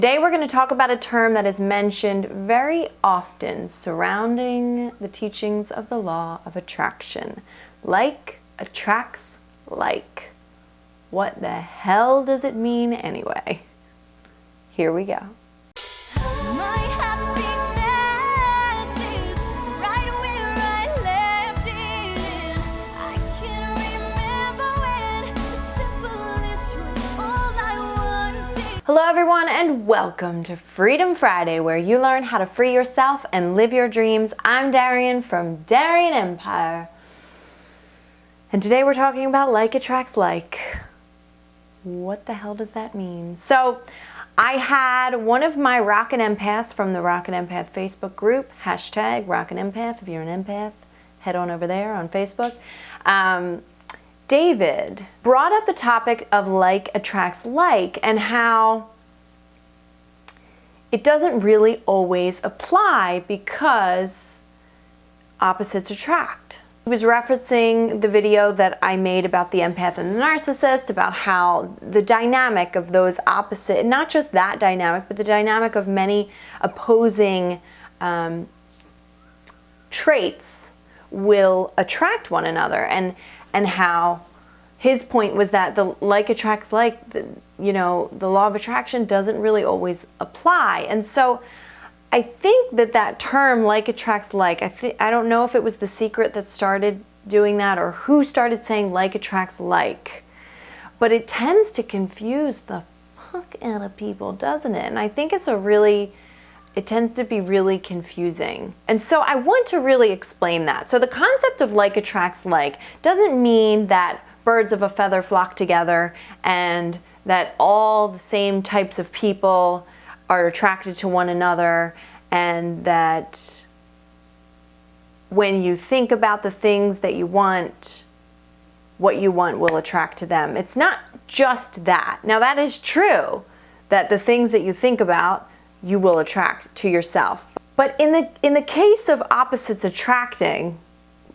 Today we're going to talk about a term that is mentioned very often surrounding the teachings of the law of attraction. Like attracts like. What the hell does it mean anyway? Here we go. Hello everyone and welcome to Freedom Friday, where you learn how to free yourself and live your dreams. I'm Darienne from Darienne Empire. And today we're talking about like attracts like. What the hell does that mean? So I had one of my Rockin' Empaths from the Rockin' Empath Facebook group, hashtag Rockin' Empath. If you're an empath, head on over there on Facebook. David brought up the topic of like attracts like and how it doesn't really always apply because opposites attract. He was referencing the video that I made about the empath and the narcissist, about how the dynamic of those opposite, not just that dynamic, but the dynamic of many opposing traits will attract one another, and how his point was that the like attracts like, the law of attraction doesn't really always apply. And so I think that term like attracts like, I don't know if it was The Secret that started doing that or who started saying like attracts like, but it tends to confuse the fuck out of people, doesn't it? And I think it tends to be really confusing. And so I want to really explain that. So the concept of like attracts like doesn't mean that birds of a feather flock together and that all the same types of people are attracted to one another, and that when you think about the things that you want, what you want will attract to them. It's not just that. Now that is true, that the things that you think about, you will attract to yourself. But in the case of opposites attracting,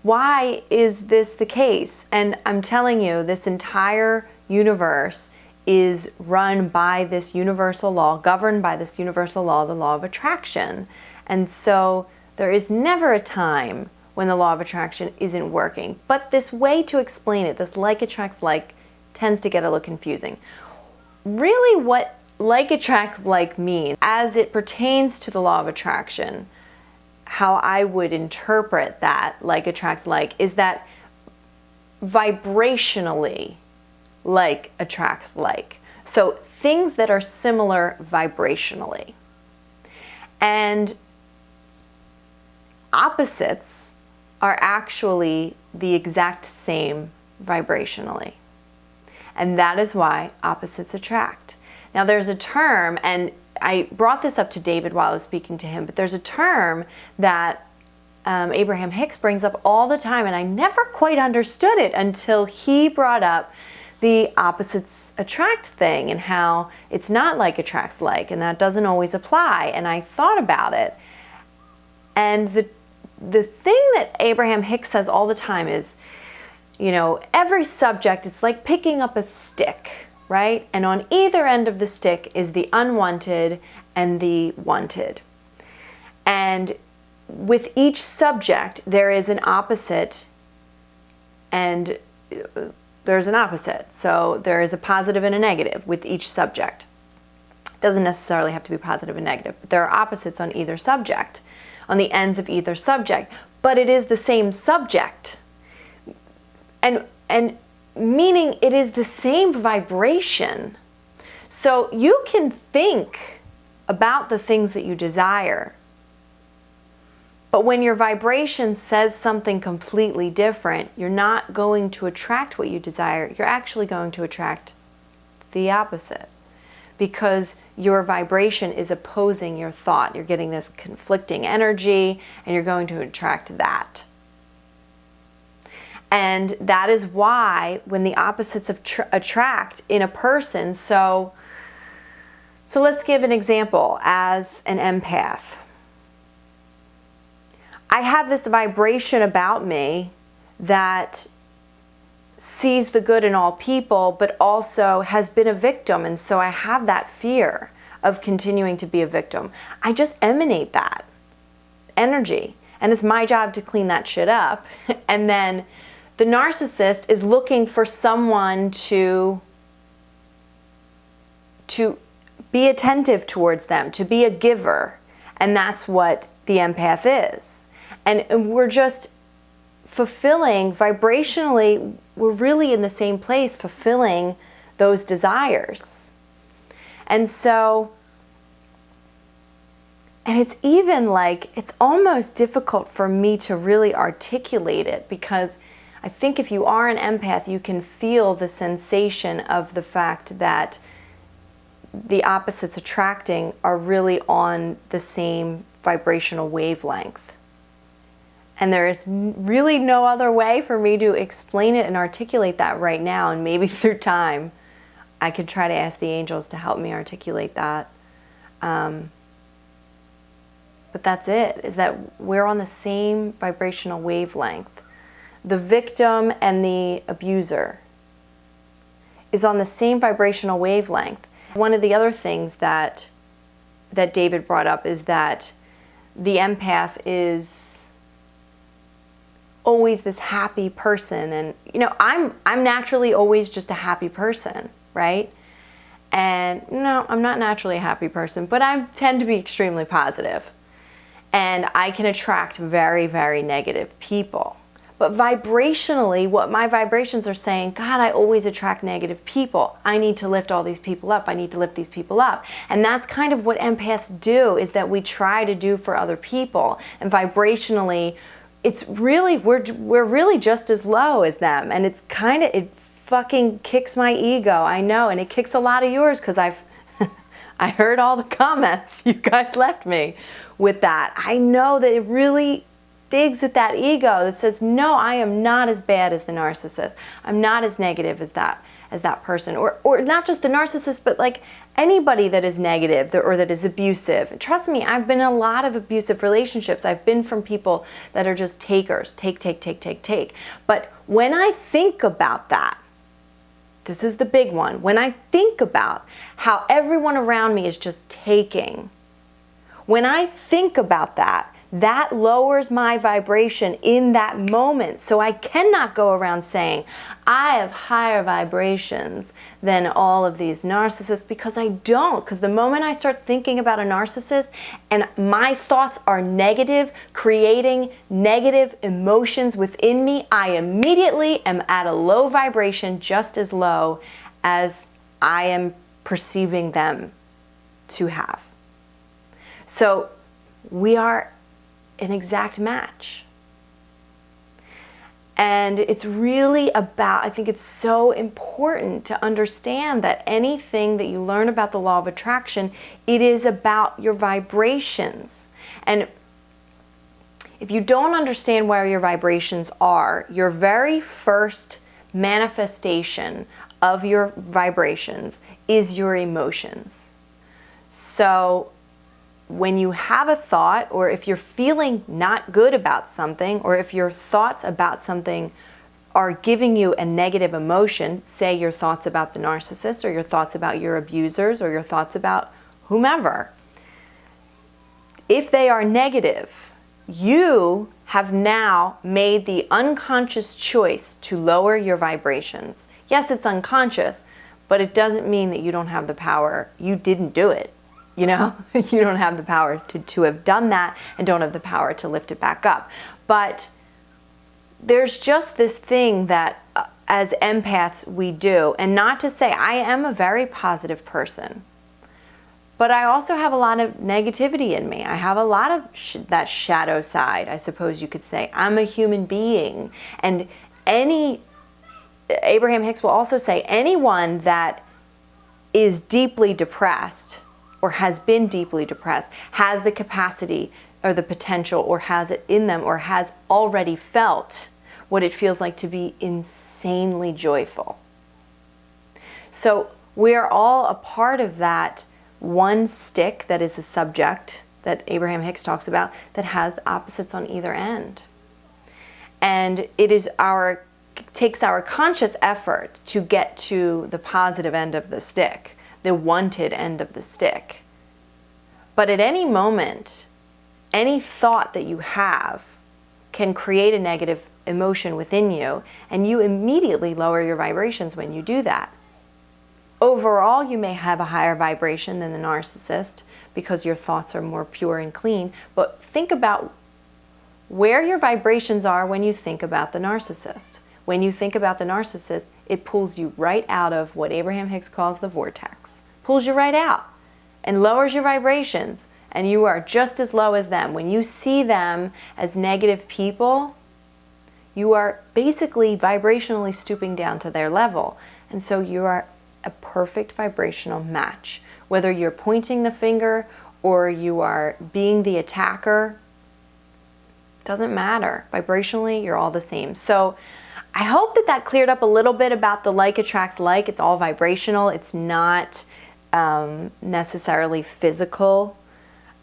why is this the case? And I'm telling you, this entire universe is run by this universal law, governed by this universal law, the law of attraction. And so there is never a time when the law of attraction isn't working. But this way to explain it, this like attracts like, tends to get a little confusing. Really what like attracts like means, as it pertains to the law of attraction, how I would interpret that like attracts like is that vibrationally like attracts like. So things that are similar vibrationally. And opposites are actually the exact same vibrationally. And that is why opposites attract. Now there's a term, and I brought this up to David while I was speaking to him, but there's a term that Abraham Hicks brings up all the time, and I never quite understood it until he brought up the opposites attract thing and how it's not like attracts like, and that doesn't always apply. And I thought about it, and the thing that Abraham Hicks says all the time is, every subject, it's like picking up a stick, right? And on either end of the stick is the unwanted and the wanted. And with each subject, there is an opposite and there's an opposite. So there is a positive and a negative with each subject. It doesn't necessarily have to be positive and negative, but there are opposites on either subject, on the ends of either subject, but it is the same subject. And meaning it is the same vibration. So you can think about the things that you desire, but when your vibration says something completely different, you're not going to attract what you desire. You're actually going to attract the opposite, because your vibration is opposing your thought. You're getting this conflicting energy, and you're going to attract that. And that is why when the opposites attract in a person, so let's give an example as an empath. I have this vibration about me that sees the good in all people, but also has been a victim. And so I have that fear of continuing to be a victim. I just emanate that energy. And it's my job to clean that shit up. And then the narcissist is looking for someone to be attentive towards them, to be a giver. And that's what the empath is. And we're just fulfilling, vibrationally, we're really in the same place, fulfilling those desires. And so, and it's even like, it's almost difficult for me to really articulate it, because I think if you are an empath, you can feel the sensation of the fact that the opposites attracting are really on the same vibrational wavelength. And there is really no other way for me to explain it and articulate that right now. And maybe through time, I could try to ask the angels to help me articulate that. But that's it, is that we're on the same vibrational wavelength. The victim and the abuser is on the same vibrational wavelength. One of the other things that David brought up is that the empath is always this happy person, and I'm naturally always just a happy person, right? And no, I'm not naturally a happy person, but I tend to be extremely positive, and I can attract very, very negative people. But vibrationally, what my vibrations are saying, God, I always attract negative people. I need to lift all these people up. I need to lift these people up. And that's kind of what empaths do, is that we try to do for other people. And vibrationally, it's really, we're really just as low as them. And it's kind of, it fucking kicks my ego, I know. And it kicks a lot of yours, because I heard all the comments you guys left me with that. I know that it really digs at that ego that says, no, I am not as bad as the narcissist. I'm not as negative as that person. Or not just the narcissist, but like anybody that is negative or that is abusive. Trust me, I've been in a lot of abusive relationships. I've been from people that are just takers, take. But when I think about that, this is the big one. When I think about how everyone around me is just taking, when I think about that, that lowers my vibration in that moment. So I cannot go around saying, I have higher vibrations than all of these narcissists, because I don't. Because the moment I start thinking about a narcissist and my thoughts are negative, creating negative emotions within me, I immediately am at a low vibration, just as low as I am perceiving them to have. So we are an exact match. And it's really about, I think it's so important to understand that anything that you learn about the law of attraction, it is about your vibrations. And if you don't understand where your vibrations are, your very first manifestation of your vibrations is your emotions. So when you have a thought, or if you're feeling not good about something, or if your thoughts about something are giving you a negative emotion, say your thoughts about the narcissist, or your thoughts about your abusers, or your thoughts about whomever, if they are negative, you have now made the unconscious choice to lower your vibrations. Yes, it's unconscious, but it doesn't mean that you don't have the power. You didn't do it. You don't have the power to have done that, and don't have the power to lift it back up. But there's just this thing that as empaths we do, and not to say I am a very positive person, but I also have a lot of negativity in me. I have a lot of that shadow side, I suppose you could say. I'm a human being. And Abraham Hicks will also say, anyone that is deeply depressed or has been deeply depressed has the capacity or the potential, or has it in them, or has already felt what it feels like to be insanely joyful. So we are all a part of that one stick that is the subject that Abraham Hicks talks about, that has the opposites on either end. And it takes our conscious effort to get to the positive end of the stick, the wanted end of the stick. But at any moment, any thought that you have can create a negative emotion within you, and you immediately lower your vibrations when you do that. Overall, you may have a higher vibration than the narcissist because your thoughts are more pure and clean, but think about where your vibrations are when you think about the narcissist. When you think about the narcissist, it pulls you right out of what Abraham Hicks calls the vortex. Pulls you right out and lowers your vibrations, and you are just as low as them. When you see them as negative people, you are basically vibrationally stooping down to their level. And so you are a perfect vibrational match. Whether you're pointing the finger or you are being the attacker, doesn't matter. Vibrationally, you're all the same. So I hope that that cleared up a little bit about the like attracts like. It's all vibrational. It's not necessarily physical,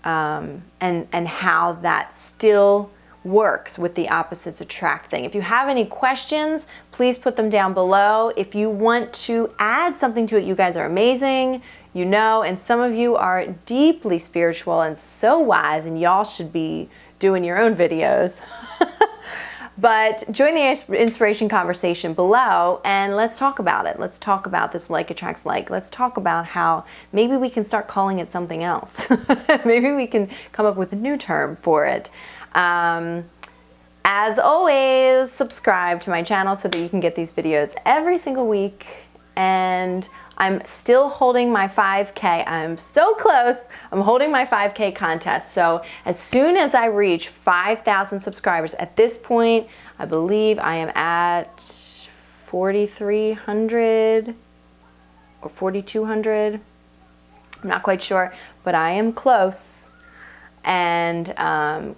and how that still works with the opposites attract thing. If you have any questions, please put them down below. If you want to add something to it, you guys are amazing, you know, and some of you are deeply spiritual and so wise, and y'all should be doing your own videos. But join the inspiration conversation below and let's talk about it. Let's talk about this like attracts like. Let's talk about how maybe we can start calling it something else. Maybe we can come up with a new term for it. As always, subscribe to my channel so that you can get these videos every single week. And I'm still holding my 5K. I'm so close. I'm holding my 5K contest. So as soon as I reach 5,000 subscribers, at this point, I believe I am at 4,300 or 4,200. I'm not quite sure, but I am close and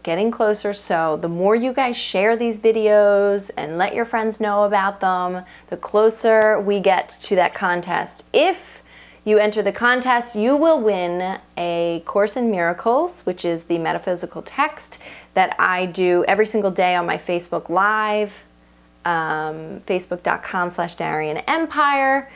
getting closer. So the more you guys share these videos and let your friends know about them, the closer we get to that contest. If you enter the contest, you will win a Course in Miracles, which is the metaphysical text that I do every single day on my Facebook Live, facebook.com/Darienne Empire.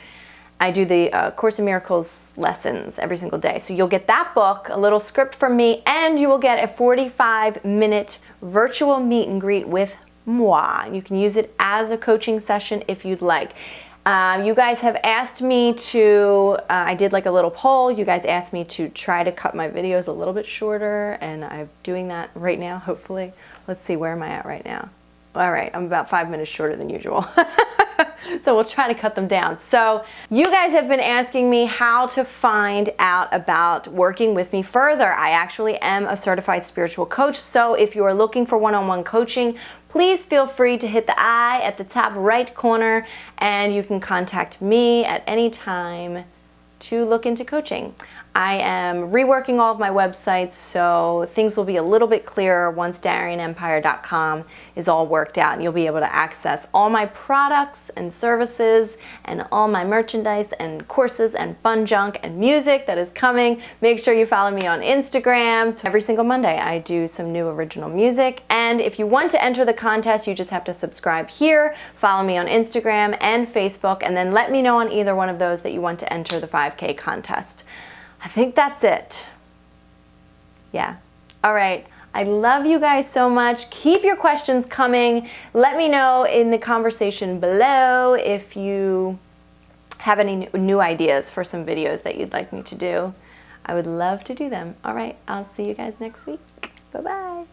I do the Course in Miracles lessons every single day. So you'll get that book, a little script from me, and you will get a 45-minute virtual meet and greet with moi. You can use it as a coaching session if you'd like. You guys have asked me to, I did like a little poll. You guys asked me to try to cut my videos a little bit shorter, and I'm doing that right now, hopefully. Let's see, where am I at right now? All right, I'm about 5 minutes shorter than usual. So we'll try to cut them down. So you guys have been asking me how to find out about working with me further. I actually am a certified spiritual coach. So if you are looking for one-on-one coaching, please feel free to hit the I at the top right corner, and you can contact me at any time to look into coaching. I am reworking all of my websites, so things will be a little bit clearer once DarienneEmpire.com is all worked out, and you'll be able to access all my products and services and all my merchandise and courses and fun junk and music that is coming. Make sure you follow me on Instagram. Every single Monday I do some new original music, and if you want to enter the contest, you just have to subscribe here, follow me on Instagram and Facebook, and then let me know on either one of those that you want to enter the 5K contest. I think that's it. Yeah. All right. I love you guys so much. Keep your questions coming. Let me know in the conversation below if you have any new ideas for some videos that you'd like me to do. I would love to do them. All right. I'll see you guys next week. Bye-bye.